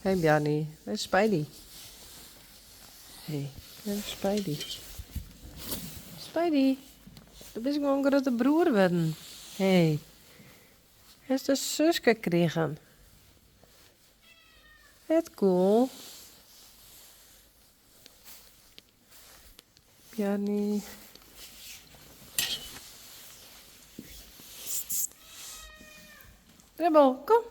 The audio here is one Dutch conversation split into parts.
Hey Bjarni, waar is Spidey? Hey, waar is Spidey? Spidey, du bist gewoon een grote broer worden. Hey, hij is de zus gekregen. Het cool. Bjarni. Ribbel, kom.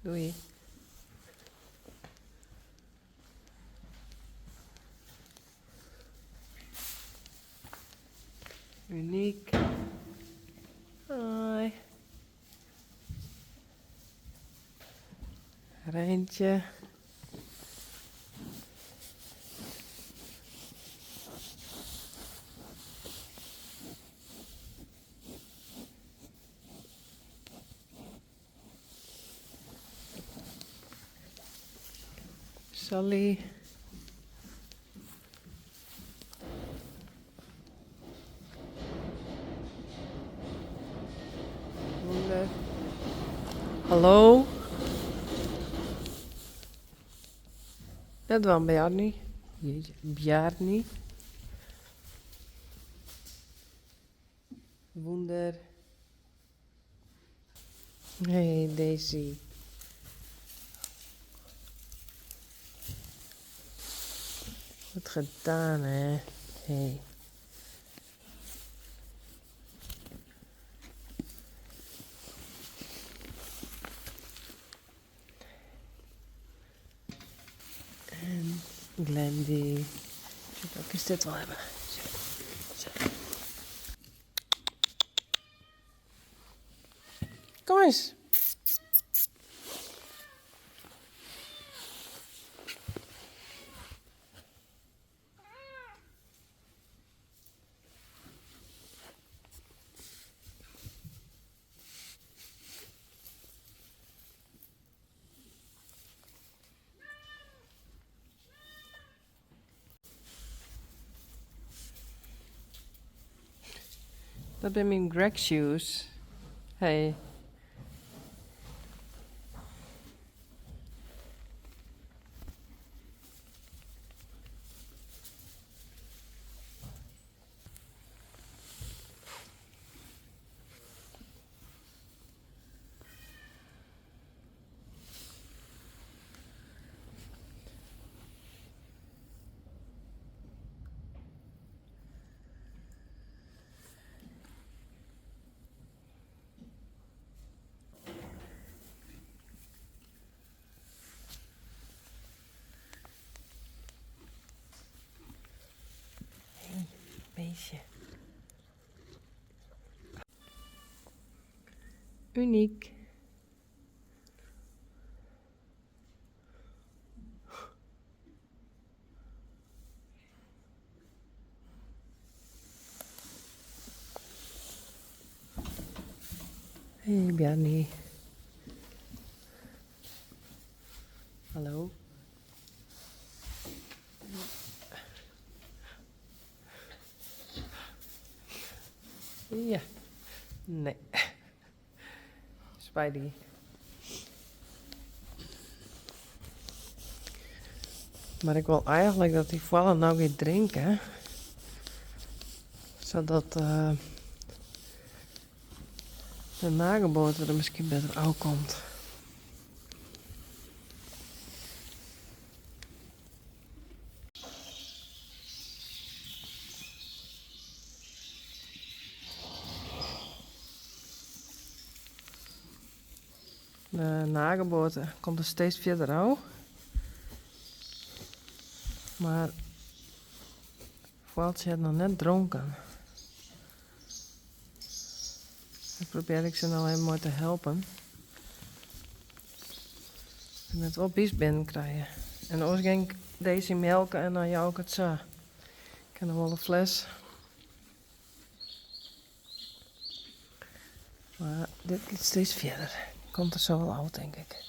Doei. Uniek. Hoi. Rijntje. Sally. Moeder. Hallo? Dat was Bjarni. Jeetje, Bjarni. Wonder. Hey Daisy. Goed gedaan, hè? Hey. En Glendy. Welke is dit wel hebben? Zo. Kom eens. Dat zijn mijn Greg shoes. Hey. Beestje. Uniek. Hey Bjarni. Hallo. Ja. Nee. Spidey. Maar ik wil eigenlijk dat die vallen nou weer drinken. Zodat de nageboorte er misschien beter uit komt. De nageboorte komt er steeds verder uit. Maar vooral ze het nog net dronken. Dan probeer ik ze nou even mooi te helpen. En het wel bies binnen krijgen. En anders ging ik deze melken en dan jou ook het zo. Ik heb nog wel een fles. Maar dit gaat steeds verder. Komt er zo wel uit, denk ik.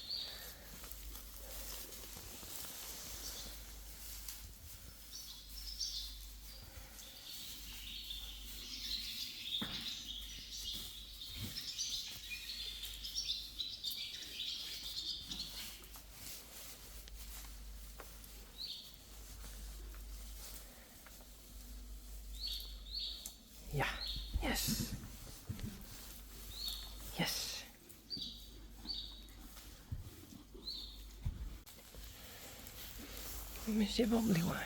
Misschien wel opnieuw aan.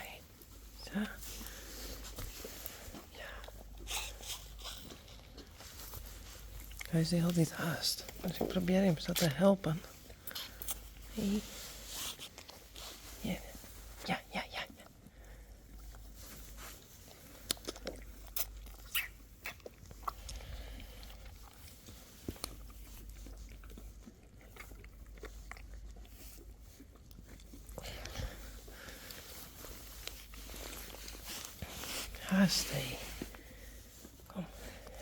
Zo. Ja. Hij is heel niet haast. Dus ik probeer hem zo te helpen. Hey. Ja. Ja, ja, ja. Haast, hé. Kom,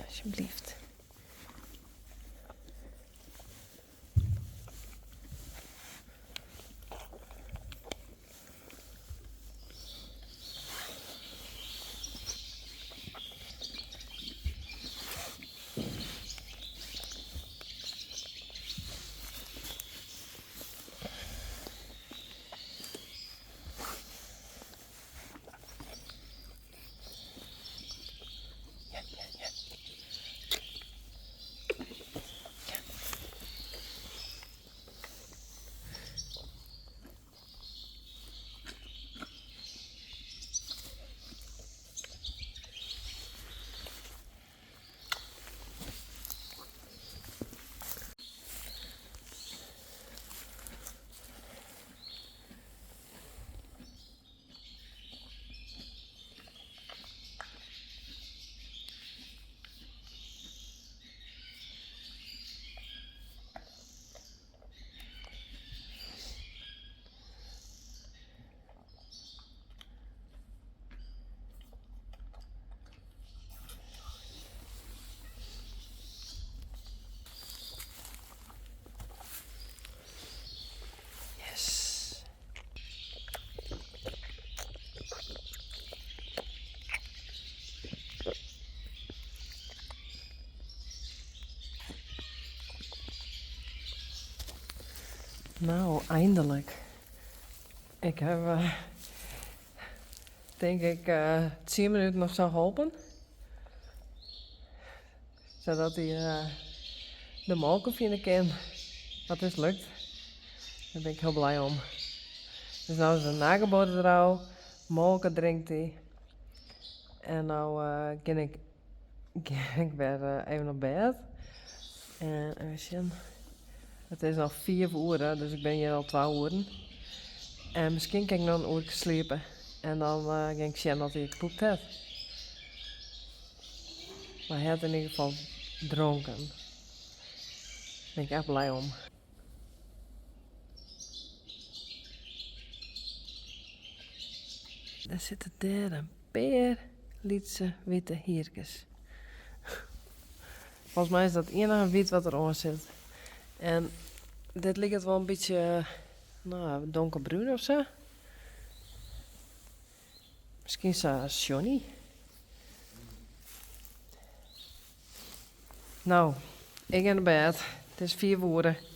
alsjeblieft. Ja, ja, ja. Yes. Nou, eindelijk. Ik heb, denk ik, 10 minuten nog zo geholpen. Zodat hij de molken vinden kan. Dat is lukt. Daar ben ik heel blij om. Dus nou is een nageboten trouw. Molken drinkt hij. En nou kan ik weer even naar bed. En even zien. Het is al 4 uur, dus ik ben hier al 2 uur. En misschien kan ik nog een uur slapen. En dan ga ik zien dat hij gepoept heeft. Maar hij had in ieder geval dronken. Daar ben ik echt blij om. Daar zitten daar een paar lietse witte hiertjes. Volgens mij is dat enige wit wat eronder zit. En dit lijkt wel een beetje donkerbruin of zo. Misschien is dat Johnny. Nou, ik ga naar bed. Het is 4 uur.